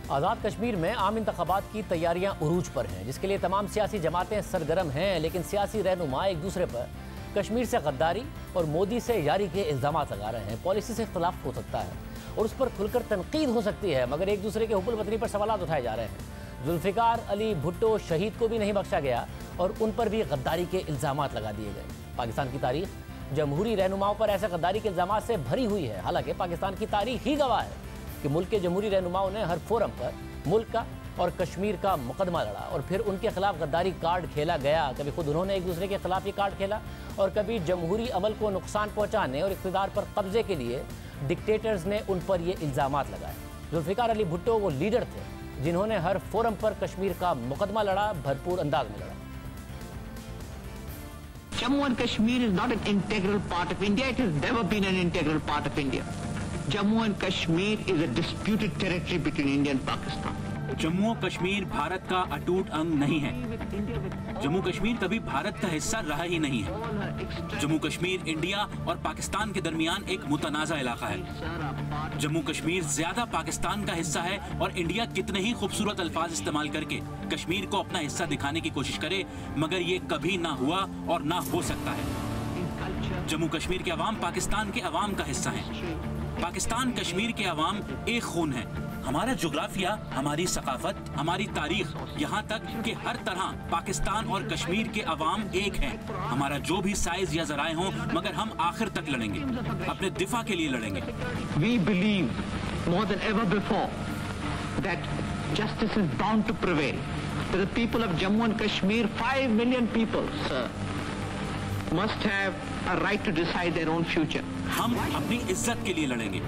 آزاد کشمیر میں عام انتخابات کی تیاریاں عروج پر ہیں، جس کے لیے تمام سیاسی جماعتیں سرگرم ہیں، لیکن سیاسی رہنما ایک دوسرے پر کشمیر سے غداری اور مودی سے یاری کے الزامات لگا رہے ہیں۔ پالیسی سے اختلاف ہو سکتا ہے اور اس پر کھل کر تنقید ہو سکتی ہے، مگر ایک دوسرے کے حب الوطنی پر سوالات اٹھائے جا رہے ہیں۔ ذوالفقار علی بھٹو شہید کو بھی نہیں بخشا گیا اور ان پر بھی غداری کے الزامات لگا دیے گئے۔ پاکستان کی تاریخ جمہوری رہنماؤں پر ایسے غداری کے الزامات سے بھری ہوئی ہے، حالانکہ پاکستان کی تاریخ ہی گواہ ہے کہ ملک کے جمہوری رہنماؤں نے ہر فورم پر ملک کا اور کشمیر کا مقدمہ لڑا اور پھر ان کے خلاف غداری کارڈ کھیلا گیا۔ کبھی خود انہوں نے ایک دوسرے کے خلاف یہ کارڈ کھیلا اور کبھی جمہوری عمل کو نقصان پہنچانے اور اقتدار پر قبضے کے لیے ڈکٹیٹرز نے ان پر یہ الزامات لگائے۔ ذوالفقار علی بھٹو وہ لیڈر تھے جنہوں نے ہر فورم پر کشمیر کا مقدمہ لڑا، بھرپور انداز میں لڑا۔ Jammu and Kashmir is not an integral part of India. It has never been an integral part of India. Jammu and Kashmir is a disputed territory between India and Pakistan. Jammu Kashmir Bharat کا اٹوٹ انگ نہیں ہے۔ جموں کشمیر کبھی بھارت کا حصہ رہا ہی نہیں ہے۔ جموں کشمیر انڈیا اور پاکستان کے درمیان ایک متنازع علاقہ ہے۔ جموں کشمیر زیادہ پاکستان کا حصہ ہے اور انڈیا کتنے ہی خوبصورت الفاظ استعمال کر کے کشمیر کو اپنا حصہ دکھانے کی کوشش کرے، مگر یہ کبھی نہ ہوا اور نہ ہو سکتا ہے۔ جموں کشمیر کے عوام پاکستان کے عوام کا حصہ ہیں۔ پاکستان کشمیر کے عوام ایک خون ہیں۔ ہمارا جغرافیہ، ہماری ثقافت، ہماری تاریخ، یہاں تک کہ ہر طرح پاکستان اور کشمیر کے عوام ایک ہیں۔ ہمارا جو بھی سائز یا ذرائع ہوں، مگر ہم آخر تک لڑیں گے، اپنے دفاع کے لیے لڑیں گے۔ We believe more than ever before that justice is bound to prevail. That the people of Jammu and Kashmir, 5 million people, sir, must have a right to decide their own future. ہم اپنی عزت کے لیے لڑیں گے،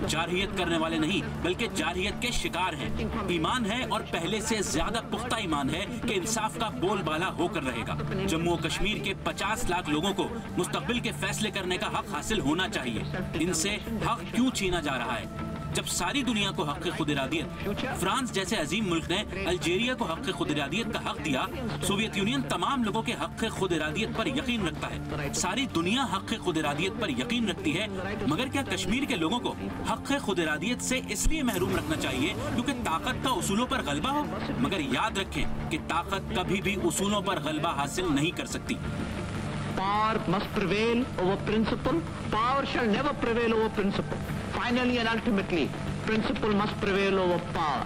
جارحیت کرنے والے نہیں بلکہ جارحیت کے شکار ہیں۔ ایمان ہے اور پہلے سے زیادہ پختہ ایمان ہے کہ انصاف کا بول بالا ہو کر رہے گا۔ جموں و کشمیر کے 50 لاکھ لوگوں کو مستقبل کے فیصلے کرنے کا حق حاصل ہونا چاہیے۔ ان سے حق کیوں چھینا جا رہا ہے؟ جب ساری دنیا کو حق خود ارادیت، فرانس جیسے عظیم ملک نے الجیریا کو حق خود ارادیت کا حق دیا، سوویت یونین تمام لوگوں کے حق خود ارادیت پر یقین رکھتا ہے۔ ساری دنیا حق خود ارادیت پر یقین رکھتی ہے، مگر کیا کشمیر کے لوگوں کو حق خود ارادیت سے اس لیے محروم رکھنا چاہیے کیونکہ طاقت کا اصولوں پر غلبہ ہو؟ مگر یاد رکھیں کہ طاقت کبھی بھی اصولوں پر غلبہ حاصل نہیں کر سکتی۔ Power must prevail over principle. Power shall never prevail over principle. Finally and ultimately, principle must prevail over power.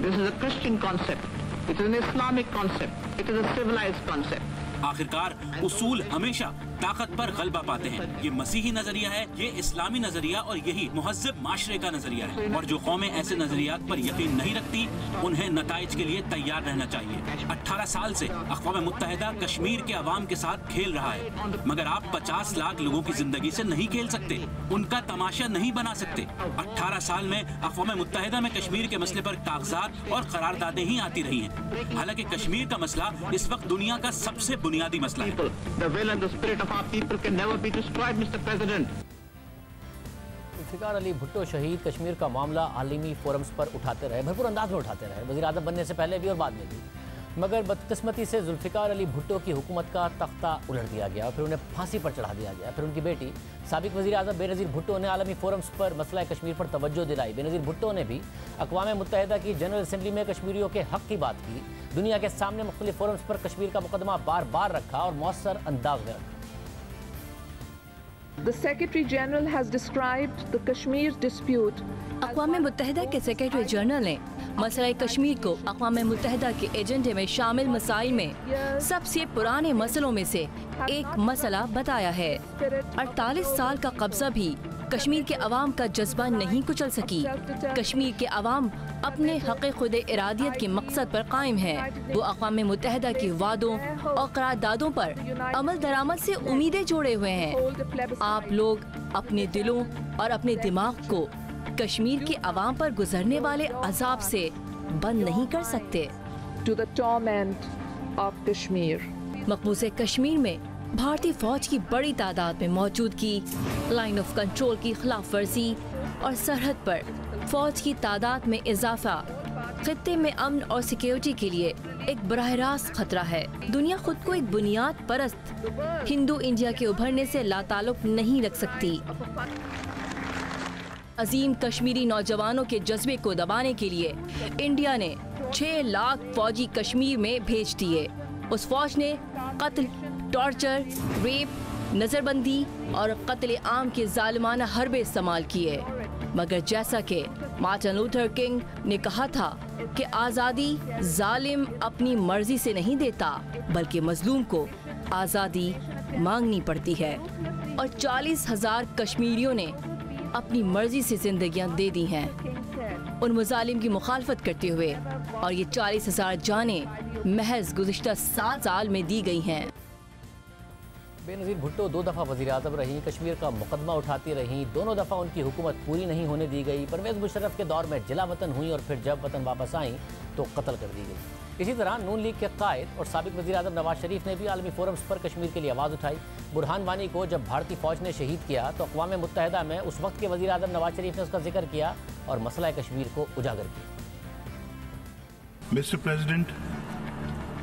This is a Christian concept. It is an Islamic concept. It is a civilized concept. آخرکار اصول ہمیشہ طاقت پر غلبہ پاتے ہیں۔ یہ مسیحی نظریہ ہے، یہ اسلامی نظریہ اور یہی مہذب معاشرے کا نظریہ ہے، اور جو قومیں ایسے نظریات پر یقین نہیں رکھتی انہیں نتائج کے لیے تیار رہنا چاہیے۔ 18 سال سے اقوام متحدہ کشمیر کے عوام کے ساتھ کھیل رہا ہے، مگر آپ 50 لاکھ لوگوں کی زندگی سے نہیں کھیل سکتے، ان کا تماشا نہیں بنا سکتے۔ 18 سال میں اقوام متحدہ میں کشمیر کے مسئلے پر کاغذات اور قراردادیں ہی آتی رہی ہیں، حالانکہ کشمیر کا مسئلہ اس وقت دنیا کا سب سے بنیادی مسئلہ ہے۔ The will and the spirit of our people can never be destroyed, Mr. President. Zulfiqar Ali Bhutto شہید کشمیر کا معاملہ عالمی فورمز پر اٹھاتے رہے، بھرپور انداز میں اٹھاتے رہے، وزیر اعظم بننے سے پہلے بھی اور بعد میں بھی، مگر بدقسمتی سے ذوالفقار علی بھٹو کی حکومت کا تختہ الٹ دیا گیا، پھر انہیں پھانسی پر چڑھا دیا گیا۔ پھر ان کی بیٹی سابق وزیر اعظم بے نظیر بھٹو نے عالمی فورمز پر مسئلہ کشمیر پر توجہ دلائی۔ بے نظیر بھٹو نے بھی اقوام متحدہ کی جنرل اسمبلی میں کشمیریوں کے حق کی بات کی، دنیا کے سامنے مختلف فورمز پر کشمیر کا مقدمہ بار بار رکھا اور مؤثر انداز میں رکھا۔ The Secretary General has described the Kashmir dispute. اقوام متحدہ کے سیکرٹری جنرل نے مسئلہ کشمیر کو اقوام متحدہ کے ایجنڈے میں شامل مسائل میں سب سے پرانے مسئلوں میں سے ایک مسئلہ بتایا ہے۔ 48 سال کا قبضہ بھی کشمیر کے عوام کا جذبہ نہیں کچل سکی۔ کشمیر کے عوام اپنے حق خود ارادیت کے مقصد پر قائم ہے۔ وہ اقوام متحدہ کے وعدوں اور قراردادوں پر عمل درآمد سے امیدیں جوڑے ہوئے ہیں۔ آپ لوگ اپنے دلوں اور اپنے دماغ کو کشمیر کے عوام پر گزرنے والے عذاب سے بند نہیں کر سکتے۔ To the torment of Kashmir. مقبوض Kashmir میں بھارتی فوج کی بڑی تعداد میں موجودگی، لائن آف کنٹرول کی خلاف ورزی اور سرحد پر فوج کی تعداد میں اضافہ خطے میں امن اور سیکیورٹی کے لیے ایک براہ راست خطرہ ہے۔ دنیا خود کو ایک بنیاد پرست ہندو انڈیا کے ابھرنے سے لا تعلق نہیں رکھ سکتی۔ عظیم کشمیری نوجوانوں کے جذبے کو دبانے کے لیے انڈیا نے 6 لاکھ فوجی کشمیر میں بھیج دیے۔ اس فوج نے قتل، ٹارچر، ریپ، نظر بندی اور قتل عام کے ظالمانہ حربے استعمال کیے، مگر جیسا کہ مارٹن لوتھر کنگ نے کہا تھا کہ آزادی ظالم اپنی مرضی سے نہیں دیتا بلکہ مظلوم کو آزادی مانگنی پڑتی ہے، اور 40,000 کشمیریوں نے اپنی مرضی سے زندگیاں دے دی ہیں ان مظالم کی مخالفت کرتے ہوئے، اور یہ 40,000 جانیں محض گزشتہ 7 سال میں دی گئی ہیں۔ بے نظیر بھٹو 2 دفعہ وزیر اعظم رہیں، کشمیر کا مقدمہ اٹھاتی رہیں، دونوں دفعہ ان کی حکومت پوری نہیں ہونے دی گئی۔ پرویز مشرف کے دور میں جلا وطن ہوئیں اور پھر جب وطن واپس آئیں تو قتل کر دی گئی۔ اسی طرح نون لیگ کے قائد اور سابق وزیر اعظم نواز شریف نے بھی عالمی فورمز پر کشمیر کے لیے آواز اٹھائی۔ برہان وانی کو جب بھارتی فوج نے شہید کیا تو اقوام متحدہ میں اس وقت کے وزیر اعظم نواز شریف نے اس کا ذکر کیا اور مسئلہ کشمیر کو اجاگر کیا۔ Mr. President,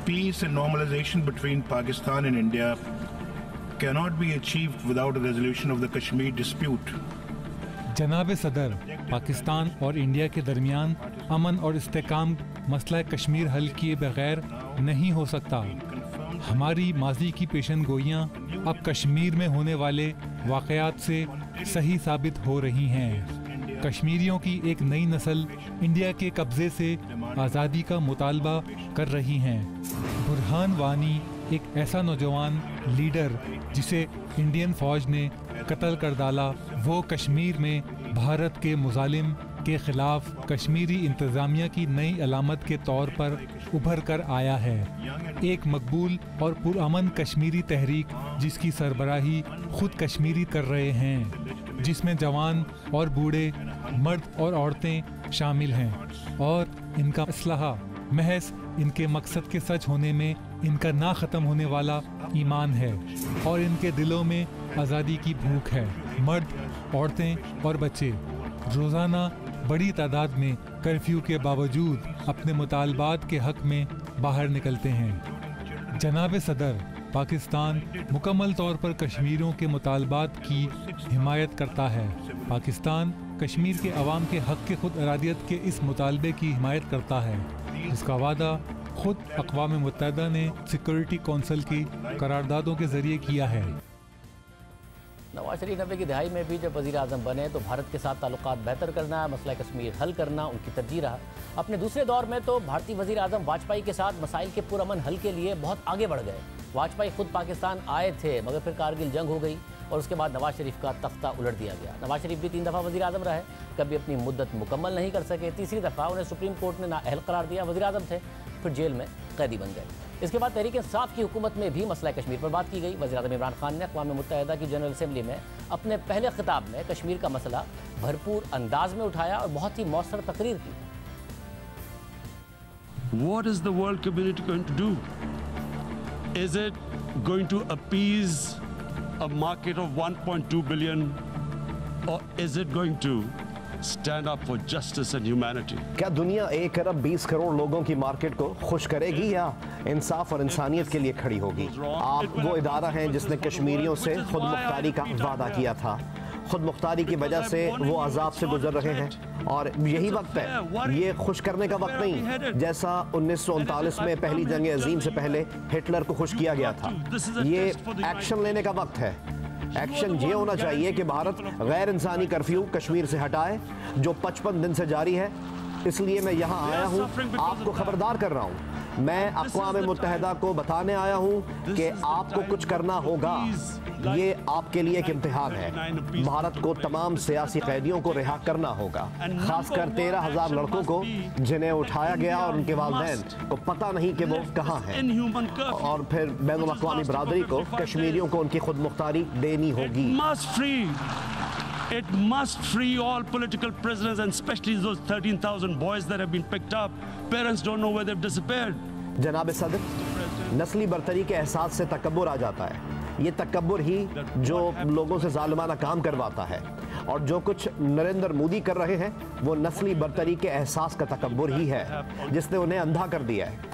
peace and normalization between Pakistan and India cannot be achieved without a resolution of the Kashmir dispute. جناب صدر، پاکستان اور انڈیا کے درمیان امن اور استحکام مسئلہ کشمیر حل کیے بغیر نہیں ہو سکتا۔ ہماری ماضی کی پیشن گوئیاں اب کشمیر میں ہونے والے واقعات سے صحیح ثابت ہو رہی ہیں۔ کشمیریوں کی ایک نئی نسل انڈیا کے قبضے سے آزادی کا مطالبہ کر رہی ہیں۔ برہان وانی ایک ایسا نوجوان لیڈر جسے انڈین فوج نے قتل کر ڈالا، وہ کشمیر میں بھارت کے مظالم کے خلاف کشمیری انتظامیہ کی نئی علامت کے طور پر ابھر کر آیا ہے۔ ایک مقبول اور پرامن کشمیری تحریک جس کی سربراہی خود کشمیری کر رہے ہیں، جس میں جوان اور بوڑھے، مرد اور عورتیں شامل ہیں، اور ان کا اسلحہ محض ان کے مقصد کے سچ ہونے میں ان کا نہ ختم ہونے والا ایمان ہے، اور ان کے دلوں میں آزادی کی بھوک ہے۔ مرد، عورتیں اور بچے روزانہ بڑی تعداد میں کرفیو کے باوجود اپنے مطالبات کے حق میں باہر نکلتے ہیں۔ جناب صدر، پاکستان مکمل طور پر کشمیریوں کے مطالبات کی حمایت کرتا ہے۔ پاکستان کشمیر کے عوام کے حق کے خود ارادیت کے اس مطالبے کی حمایت کرتا ہے، جس کا وعدہ خود اقوام متحدہ نے سیکورٹی کونسل کی قراردادوں کے ذریعے کیا ہے۔ نواز شریف 90 کی دہائی میں بھی جب وزیر اعظم بنے تو بھارت کے ساتھ تعلقات بہتر کرنا، مسئلہ کشمیر حل کرنا ان کی ترجیح رہا۔ اپنے دوسرے دور میں تو بھارتی وزیر اعظم واجپئی کے ساتھ مسائل کے پرامن حل کے لیے بہت آگے بڑھ گئے۔ واجپئی خود پاکستان آئے تھے مگر پھر کارگل جنگ ہو گئی اور اس کے بعد نواز شریف کا تختہ الٹ دیا گیا۔ نواز شریف بھی 3 دفعہ وزیر اعظم رہے، کبھی اپنی مدت مکمل نہیں کر سکے۔ تیسری دفعہ انہیں سپریم کورٹ نے نااہل قرار دیا، وزیر اعظم تھے، پھر جیل میں قیدی بن گئے۔ اس کے بعد تحریک انصاف کی حکومت میں بھی مسئلہ کشمیر پر بات کی گئی۔ وزیر اعظم عمران خان نے اقوام متحدہ کی جنرل اسمبلی میں اپنے پہلے خطاب میں کشمیر کا مسئلہ بھرپور انداز میں اٹھایا اور بہت ہی مؤثر تقریر کی۔ What is the world community going to do? Is it going to appease a market of 1.2 billion, or is it going to stand up for justice and humanity? کیا دنیا 1 ارب 20 کروڑ لوگوں کی مارکیٹ کو خوش کرے گی یا انصاف اور انسانیت کے لیے کھڑی ہوگی؟ آپ وہ ادارہ ہیں جس نے کشمیریوں سے خود مختاری کا وعدہ کیا تھا۔ خود مختاری کی وجہ سے وہ عذاب سے گزر رہے ہیں، اور یہی وقت ہے، یہ خوش کرنے کا وقت نہیں جیسا 1939 میں پہلی جنگ عظیم سے پہلے ہٹلر کو خوش کیا گیا تھا۔ یہ ایکشن لینے کا وقت ہے۔ ایکشن یہ ہونا چاہیے کہ بھارت غیر انسانی کرفیو کشمیر سے ہٹائے جو 55 دن سے جاری ہے۔ اس لیے میں یہاں آیا ہوں، آپ کو خبردار کر رہا ہوں۔ میں اقوام متحدہ کو بتانے آیا ہوں کہ آپ کو کچھ کرنا ہوگا۔ یہ آپ کے لیے ایک امتحان ہے۔ بھارت کو تمام سیاسی قیدیوں کو رہا کرنا ہوگا، خاص کر 13,000 لڑکوں کو جنہیں اٹھایا گیا اور ان کے والدین کو پتہ نہیں کہ وہ کہاں ہیں، اور پھر بین الاقوامی برادری کو کشمیریوں کو ان کی خود مختاری دینی ہوگی۔ It must free all political prisoners, and especially those 13,000 boys that have been picked up. Parents don't know where they've disappeared. جناب صدر، نسلی برتری کے احساس سے تکبر آ جاتا ہے۔ یہ تکبر ہی جو لوگوں سے ظالمانہ کام کرواتا ہے، اور جو کچھ نریندر مودی کر رہے ہیں وہ نسلی برتری کے احساس کا تکبر ہی ہے جس نے انہیں اندھا کر دیا ہے۔